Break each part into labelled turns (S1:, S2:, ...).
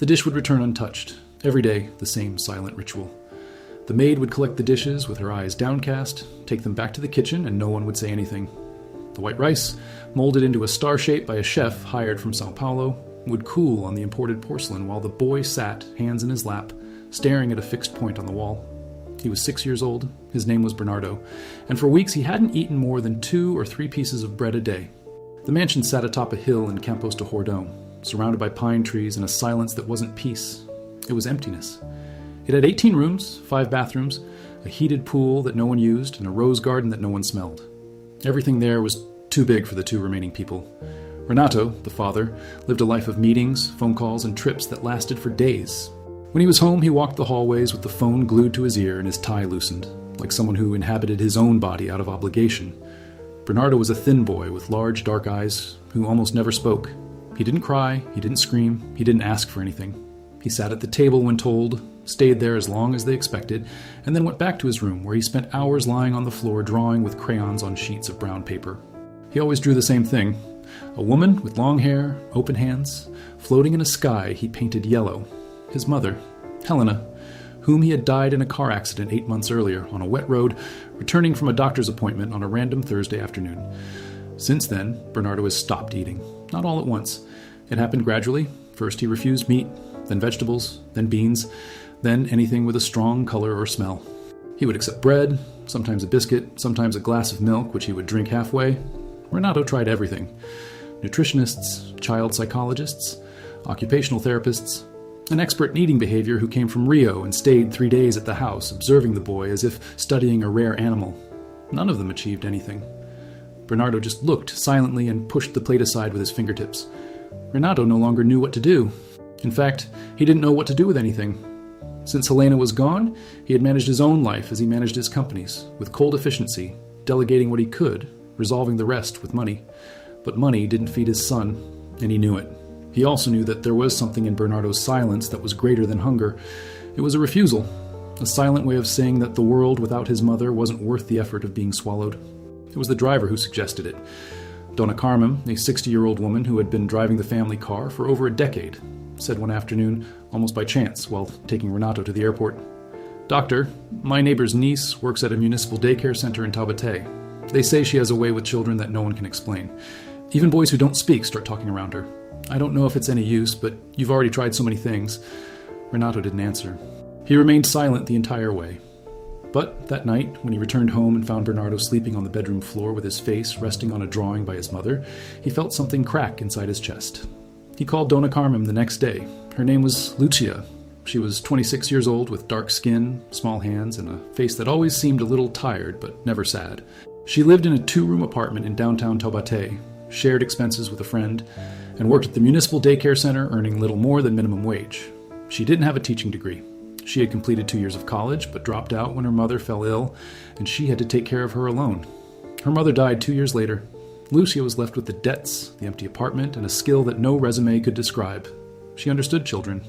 S1: The dish would return untouched. Every day, the same silent ritual. The maid would collect the dishes with her eyes downcast, take them back to the kitchen, and no one would say anything. The white rice, molded into a star shape by a chef hired from Sao Paulo, would cool on the imported porcelain while the boy sat, hands in his lap, staring at a fixed point on the wall. He was 6 years old, his name was Bernardo, and for weeks he hadn't eaten more than 2 or 3 pieces of bread a day. The mansion sat atop a hill in Campos de Jordão, surrounded by pine trees and a silence that wasn't peace. It was emptiness. It had 18 rooms, 5 bathrooms, a heated pool that no one used, and a rose garden that no one smelled. Everything there was too big for the 2 remaining people. Renato, the father, lived a life of meetings, phone calls, and trips that lasted for days. When he was home, he walked the hallways with the phone glued to his ear and his tie loosened, like someone who inhabited his own body out of obligation. Bernardo was a thin boy with large, dark eyes who almost never spoke. He didn't cry, he didn't scream, he didn't ask for anything. He sat at the table when told, stayed there as long as they expected, and then went back to his room where he spent hours lying on the floor drawing with crayons on sheets of brown paper. He always drew the same thing. A woman with long hair, open hands, floating in a sky he painted yellow. His mother, Helena, whom he had died in a car accident 8 months earlier on a wet road, returning from a doctor's appointment on a random Thursday afternoon. Since then, Bernardo has stopped eating. Not all at once. It happened gradually. First he refused meat, then vegetables, then beans, then anything with a strong color or smell. He would accept bread, sometimes a biscuit, sometimes a glass of milk, which he would drink halfway. Renato tried everything. Nutritionists, child psychologists, occupational therapists, an expert in eating behavior who came from Rio and stayed 3 days at the house, observing the boy as if studying a rare animal. None of them achieved anything. Bernardo just looked silently and pushed the plate aside with his fingertips. Renato no longer knew what to do. In fact, he didn't know what to do with anything. Since Helena was gone, he had managed his own life as he managed his company's, with cold efficiency, delegating what he could, resolving the rest with money. But money didn't feed his son, and he knew it. He also knew that there was something in Bernardo's silence that was greater than hunger. It was a refusal, a silent way of saying that the world without his mother wasn't worth the effort of being swallowed. It was the driver who suggested it. Dona Carmen, a 60-year-old woman who had been driving the family car for over a decade, said one afternoon, almost by chance, while taking Renato to the airport, "Doctor, my neighbor's niece works at a municipal daycare center in Taubaté. They say she has a way with children that no one can explain. Even boys who don't speak start talking around her. I don't know if it's any use, but you've already tried so many things." Renato didn't answer. He remained silent the entire way. But that night, when he returned home and found Bernardo sleeping on the bedroom floor with his face resting on a drawing by his mother, he felt something crack inside his chest. He called Dona Carmen the next day. Her name was Lucia. She was 26 years old with dark skin, small hands, and a face that always seemed a little tired but never sad. She lived in a 2-room apartment in downtown Taubaté, shared expenses with a friend, and worked at the municipal daycare center earning little more than minimum wage. She didn't have a teaching degree. She had completed 2 years of college, but dropped out when her mother fell ill, and she had to take care of her alone. Her mother died 2 years later. Lucia was left with the debts, the empty apartment, and a skill that no resume could describe. She understood children,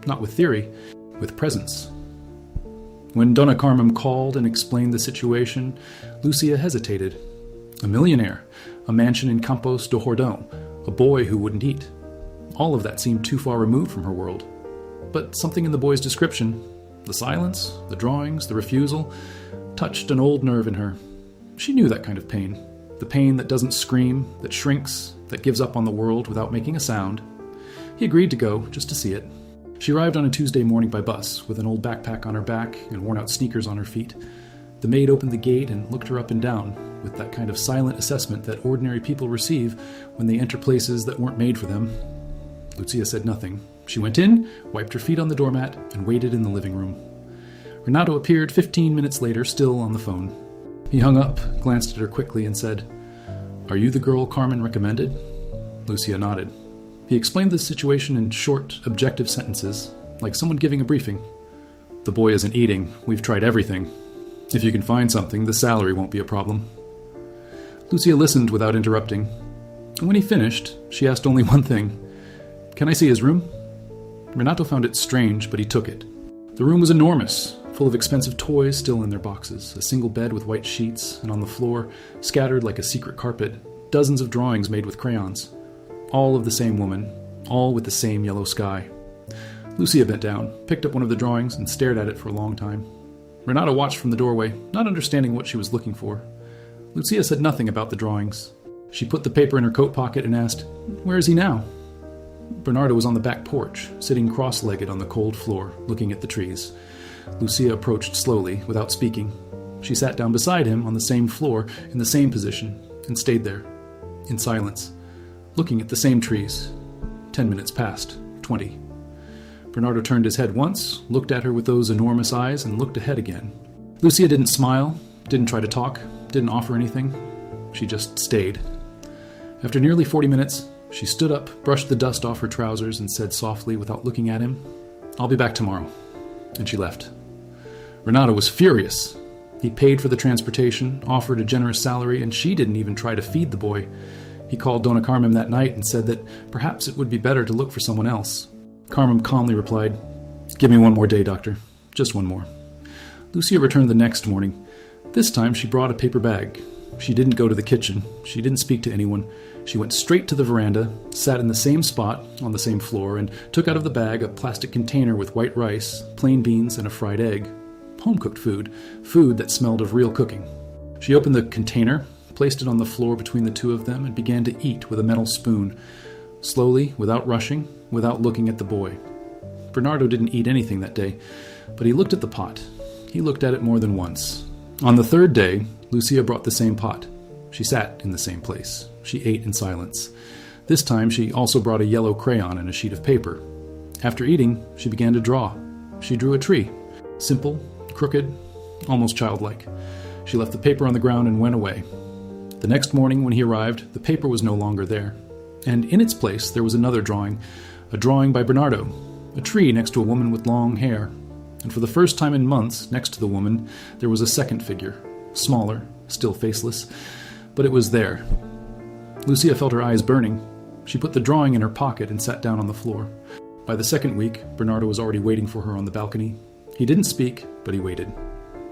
S1: not with theory, with presence. When Dona Carmen called and explained the situation, Lucia hesitated. A millionaire, a mansion in Campos de Jordão, a boy who wouldn't eat. All of that seemed too far removed from her world. But something in the boy's description, the silence, the drawings, the refusal, touched an old nerve in her. She knew that kind of pain. The pain that doesn't scream, that shrinks, that gives up on the world without making a sound. He agreed to go, just to see it. She arrived on a Tuesday morning by bus, with an old backpack on her back and worn-out sneakers on her feet. The maid opened the gate and looked her up and down, with that kind of silent assessment that ordinary people receive when they enter places that weren't made for them. Lucia said nothing. She went in, wiped her feet on the doormat, and waited in the living room. Renato appeared 15 minutes later, still on the phone. He hung up, glanced at her quickly, and said, "Are you the girl Carmen recommended?" Lucia nodded. He explained the situation in short, objective sentences, like someone giving a briefing. "The boy isn't eating. We've tried everything. If you can find something, the salary won't be a problem." Lucia listened without interrupting. And when he finished, she asked only one thing. "Can I see his room?" Renato found it strange, but he took it. The room was enormous, full of expensive toys still in their boxes, a single bed with white sheets, and on the floor, scattered like a secret carpet, dozens of drawings made with crayons. All of the same woman, all with the same yellow sky. Lucia bent down, picked up one of the drawings, and stared at it for a long time. Bernardo watched from the doorway, not understanding what she was looking for. Lucia said nothing about the drawings. She put the paper in her coat pocket and asked, "Where is he now?" Bernardo was on the back porch, sitting cross-legged on the cold floor, looking at the trees. Lucia approached slowly, without speaking. She sat down beside him on the same floor, in the same position, and stayed there, in silence, looking at the same trees. 10 minutes passed, 20. Bernardo turned his head once, looked at her with those enormous eyes, and looked ahead again. Lucia didn't smile, didn't try to talk, didn't offer anything. She just stayed. After nearly 40 minutes, she stood up, brushed the dust off her trousers, and said softly, without looking at him, "I'll be back tomorrow." And she left. Bernardo was furious. He paid for the transportation, offered a generous salary, and she didn't even try to feed the boy. He called Dona Carmen that night and said that perhaps it would be better to look for someone else. Carmen calmly replied, "Give me one more day, doctor. Just one more." Lucia returned the next morning. This time she brought a paper bag. She didn't go to the kitchen. She didn't speak to anyone. She went straight to the veranda, sat in the same spot on the same floor, and took out of the bag a plastic container with white rice, plain beans, and a fried egg. Home-cooked food that smelled of real cooking. She opened the container, placed it on the floor between the two of them, and began to eat with a metal spoon, slowly, without rushing, without looking at the boy. Bernardo didn't eat anything that day, but he looked at the pot. He looked at it more than once. On the third day, Lucia brought the same pot. She sat in the same place. She ate in silence. This time she also brought a yellow crayon and a sheet of paper. After eating, she began to draw. She drew a tree. Simple, crooked, almost childlike. She left the paper on the ground and went away. The next morning when he arrived, the paper was no longer there. And in its place there was another drawing, a drawing by Bernardo, a tree next to a woman with long hair. And for the first time in months, next to the woman, there was a second figure, smaller, still faceless, but it was there. Lucia felt her eyes burning. She put the drawing in her pocket and sat down on the floor. By the second week, Bernardo was already waiting for her on the balcony. He didn't speak, but he waited.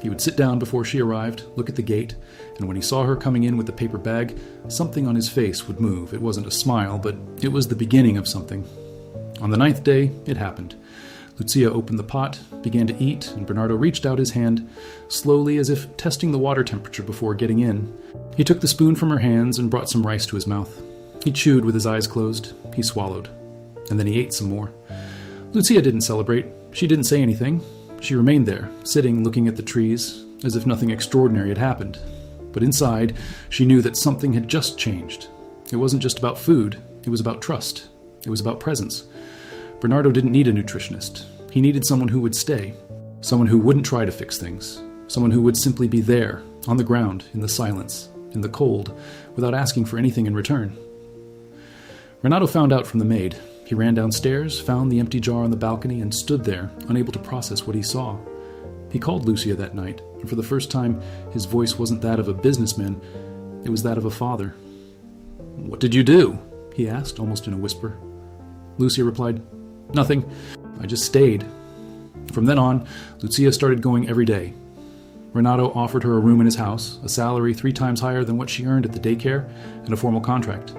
S1: He would sit down before she arrived, look at the gate, and when he saw her coming in with the paper bag, something on his face would move. It wasn't a smile, but it was the beginning of something. On the 9th day, it happened. Lucia opened the pot, began to eat, and Bernardo reached out his hand, slowly as if testing the water temperature before getting in. He took the spoon from her hands and brought some rice to his mouth. He chewed with his eyes closed. He swallowed. And then he ate some more. Lucia didn't celebrate. She didn't say anything. She remained there, sitting looking at the trees, as if nothing extraordinary had happened. But inside, she knew that something had just changed. It wasn't just about food. It was about trust. It was about presence. Bernardo didn't need a nutritionist. He needed someone who would stay, someone who wouldn't try to fix things, someone who would simply be there, on the ground, in the silence, in the cold, without asking for anything in return. Bernardo found out from the maid. He ran downstairs, found the empty jar on the balcony, and stood there, unable to process what he saw. He called Lucia that night, and for the first time, his voice wasn't that of a businessman, it was that of a father. "What did you do?" he asked, almost in a whisper. Lucia replied, "Nothing. I just stayed." From then on, Lucia started going every day. Bernardo offered her a room in his house, a salary 3 times higher than what she earned at the daycare, and a formal contract.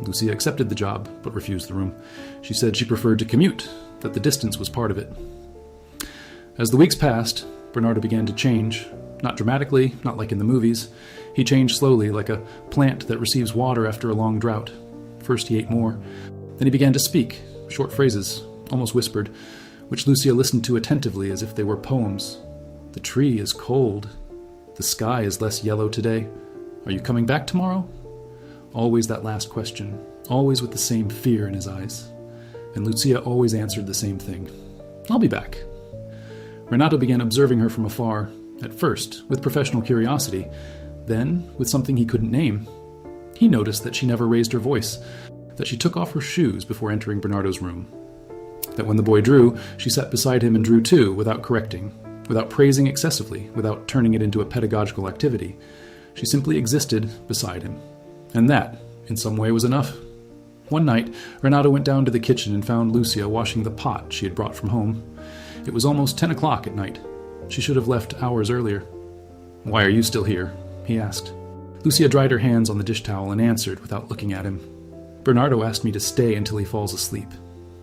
S1: Lucia accepted the job, but refused the room. She said she preferred to commute, that the distance was part of it. As the weeks passed, Bernardo began to change. Not dramatically, not like in the movies. He changed slowly, like a plant that receives water after a long drought. First he ate more. Then he began to speak, short phrases, almost whispered, which Lucia listened to attentively as if they were poems. "The tree is cold. The sky is less yellow today. Are you coming back tomorrow?" Always that last question, always with the same fear in his eyes. And Lucia always answered the same thing. "I'll be back." Bernardo began observing her from afar, at first with professional curiosity, then with something he couldn't name. He noticed that she never raised her voice, that she took off her shoes before entering Bernardo's room. That when the boy drew, she sat beside him and drew too, without correcting, without praising excessively, without turning it into a pedagogical activity. She simply existed beside him. And that, in some way, was enough. One night, Bernardo went down to the kitchen and found Lucia washing the pot she had brought from home. It was almost 10 o'clock at night. She should have left hours earlier. "Why are you still here?" he asked. Lucia dried her hands on the dish towel and answered without looking at him. "Bernardo asked me to stay until he falls asleep.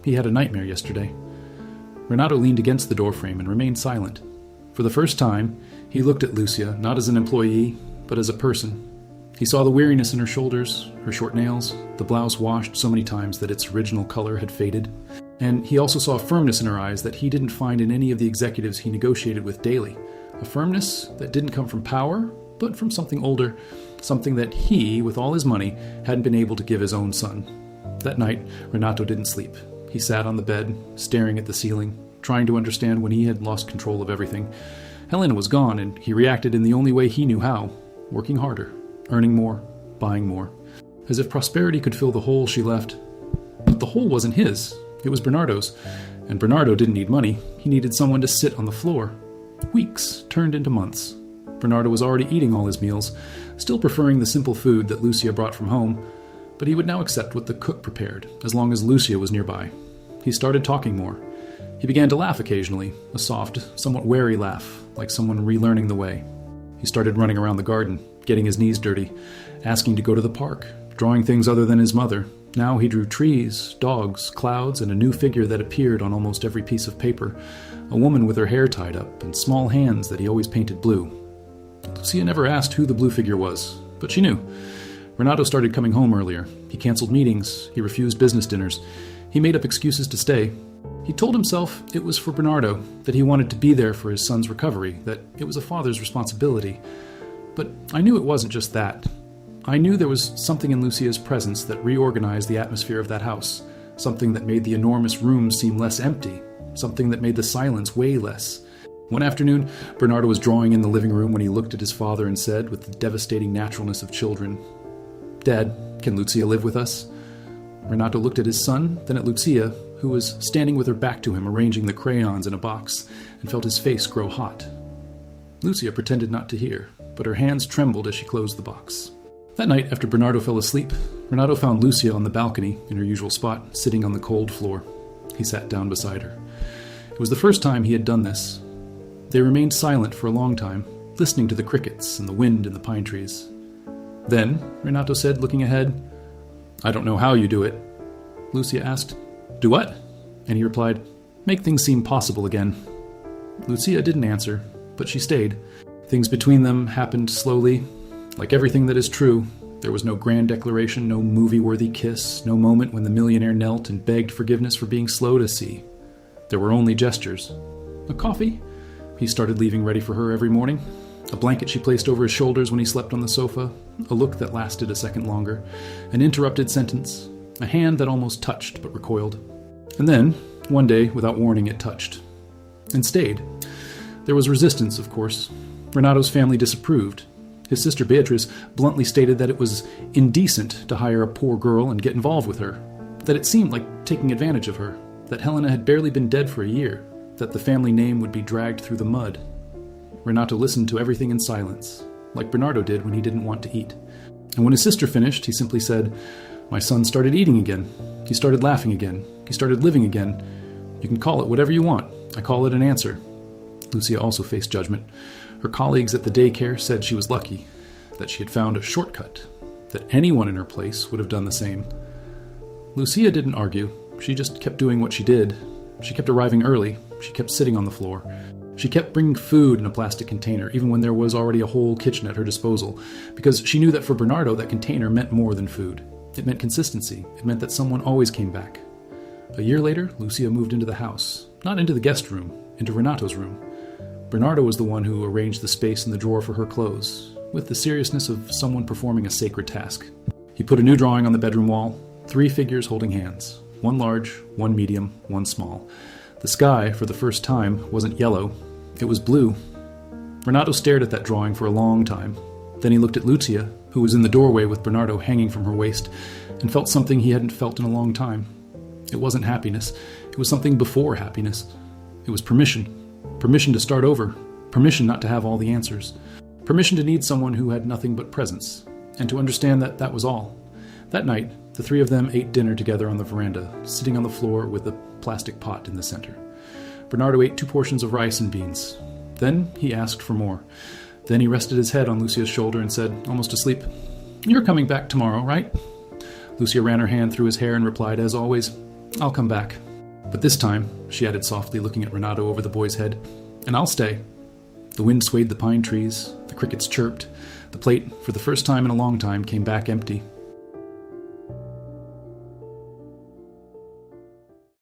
S1: He had a nightmare yesterday." Renato leaned against the doorframe and remained silent. For the first time, he looked at Lucia not as an employee, but as a person. He saw the weariness in her shoulders, her short nails, the blouse washed so many times that its original color had faded. And he also saw a firmness in her eyes that he didn't find in any of the executives he negotiated with daily. A firmness that didn't come from power, but from something older, something that he, with all his money, hadn't been able to give his own son. That night, Renato didn't sleep. He sat on the bed, staring at the ceiling, trying to understand when he had lost control of everything. Helena was gone, and he reacted in the only way he knew how, working harder, earning more, buying more. As if prosperity could fill the hole she left. But the hole wasn't his. It was Bernardo's. And Bernardo didn't need money. He needed someone to sit on the floor. Weeks turned into months. Bernardo was already eating all his meals, still preferring the simple food that Lucia brought from home, but he would now accept what the cook prepared, as long as Lucia was nearby. He started talking more. He began to laugh occasionally, a soft, somewhat wary laugh, like someone relearning the way. He started running around the garden, getting his knees dirty, asking to go to the park, drawing things other than his mother. Now he drew trees, dogs, clouds, and a new figure that appeared on almost every piece of paper, a woman with her hair tied up and small hands that he always painted blue. Lucia never asked who the blue figure was, but she knew. Renato started coming home earlier. He canceled meetings. He refused business dinners. He made up excuses to stay. He told himself it was for Bernardo, that he wanted to be there for his son's recovery, that it was a father's responsibility. But I knew it wasn't just that. I knew there was something in Lucia's presence that reorganized the atmosphere of that house, something that made the enormous room seem less empty, something that made the silence way less. One afternoon, Bernardo was drawing in the living room when he looked at his father and said, with the devastating naturalness of children, "Dad, can Lucia live with us?" Renato looked at his son, then at Lucia, who was standing with her back to him arranging the crayons in a box, and felt his face grow hot. Lucia pretended not to hear, but her hands trembled as she closed the box. That night, after Bernardo fell asleep, Renato found Lucia on the balcony, in her usual spot, sitting on the cold floor. He sat down beside her. It was the first time he had done this. They remained silent for a long time, listening to the crickets and the wind in the pine trees. Then, Renato said, looking ahead, "I don't know how you do it." Lucia asked, "Do what?" And he replied, "Make things seem possible again." Lucia didn't answer, but she stayed. Things between them happened slowly. Like everything that is true, there was no grand declaration, no movie-worthy kiss, no moment when the millionaire knelt and begged forgiveness for being slow to see. There were only gestures. A coffee? He started leaving ready for her every morning. A blanket she placed over his shoulders when he slept on the sofa. A look that lasted a second longer. An interrupted sentence. A hand that almost touched but recoiled. And then, one day, without warning, it touched. And stayed. There was resistance, of course. Renato's family disapproved. His sister Beatrice bluntly stated that it was indecent to hire a poor girl and get involved with her. That it seemed like taking advantage of her. That Helena had barely been dead for a year. That the family name would be dragged through the mud. Renato listened to everything in silence, like Bernardo did when he didn't want to eat. And when his sister finished, he simply said, "My son started eating again. He started laughing again. He started living again. You can call it whatever you want. I call it an answer." Lucia also faced judgment. Her colleagues at the daycare said she was lucky, that she had found a shortcut, that anyone in her place would have done the same. Lucia didn't argue. She just kept doing what she did. She kept arriving early. She kept sitting on the floor. She kept bringing food in a plastic container, even when there was already a whole kitchen at her disposal, because she knew that for Bernardo, that container meant more than food. It meant consistency. It meant that someone always came back. A year later, Lucia moved into the house. Not into the guest room, into Renato's room. Bernardo was the one who arranged the space in the drawer for her clothes, with the seriousness of someone performing a sacred task. He put a new drawing on the bedroom wall, 3 figures holding hands. One large, one medium, one small. The sky, for the first time, wasn't yellow. It was blue. Renato stared at that drawing for a long time. Then he looked at Lucia, who was in the doorway with Bernardo hanging from her waist, and felt something he hadn't felt in a long time. It wasn't happiness. It was something before happiness. It was permission. Permission to start over. Permission not to have all the answers. Permission to need someone who had nothing but presence, and to understand that that was all. That night, the 3 of them ate dinner together on the veranda, sitting on the floor with a plastic pot in the center. Bernardo ate 2 portions of rice and beans. Then he asked for more. Then he rested his head on Lucia's shoulder and said, almost asleep, "You're coming back tomorrow, right?" Lucia ran her hand through his hair and replied, as always, "I'll come back." But this time, she added softly, looking at Renato over the boy's head, and I'll stay. The wind swayed the pine trees, the crickets chirped, the plate, for the first time in a long time, came back empty.